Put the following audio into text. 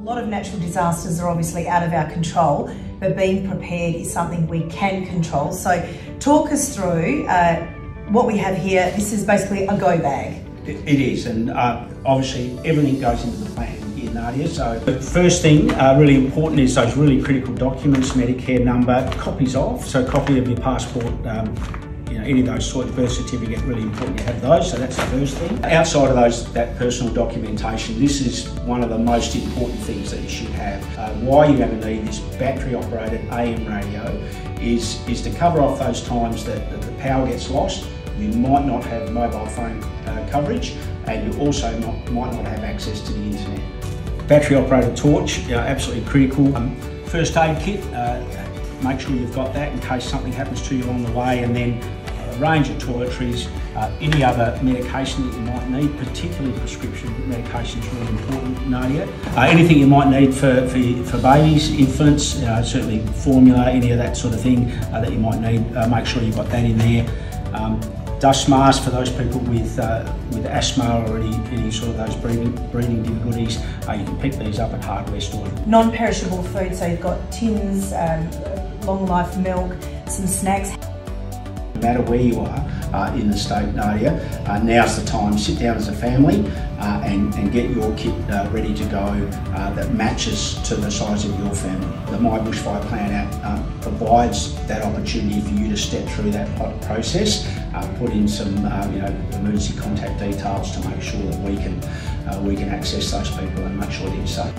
A lot of natural disasters are obviously out of our control, but being prepared is something we can control. So talk us through what we have here. This is basically a go bag. It is, and obviously everything goes into the plan here, Nadia. So the first thing, really important, is those really critical documents: Medicare number, copies of, so a copy of your passport, any of those sort of birth certificate, really important to have those. So that's the first thing. Outside of that personal documentation, this is one of the most important things that you should have. Why you're going to need this battery-operated AM radio is to cover off those times that the power gets lost. You might not have mobile phone coverage, and you also might not have access to the internet. Battery-operated torch, absolutely critical. First aid kit, make sure you've got that in case something happens to you along the way, and then a range of toiletries, any other medication that you might need, particularly prescription medication is really important, Nadia. Anything you might need for babies, infants, certainly formula, any of that sort of thing that you might need, make sure you've got that in there. Dust mask for those people with asthma or any sort of those breathing difficulties. You can pick these up at hardware stores. Non-perishable food, so you've got tins, long life milk, some snacks. No matter where you are in the state, Nadia, now's the time. Sit down as a family and get your kit ready to go that matches to the size of your family. The My Bushfire Plan provides that opportunity for you to step through that process, put in some emergency contact details to make sure that we can access those people and make sure that you're safe.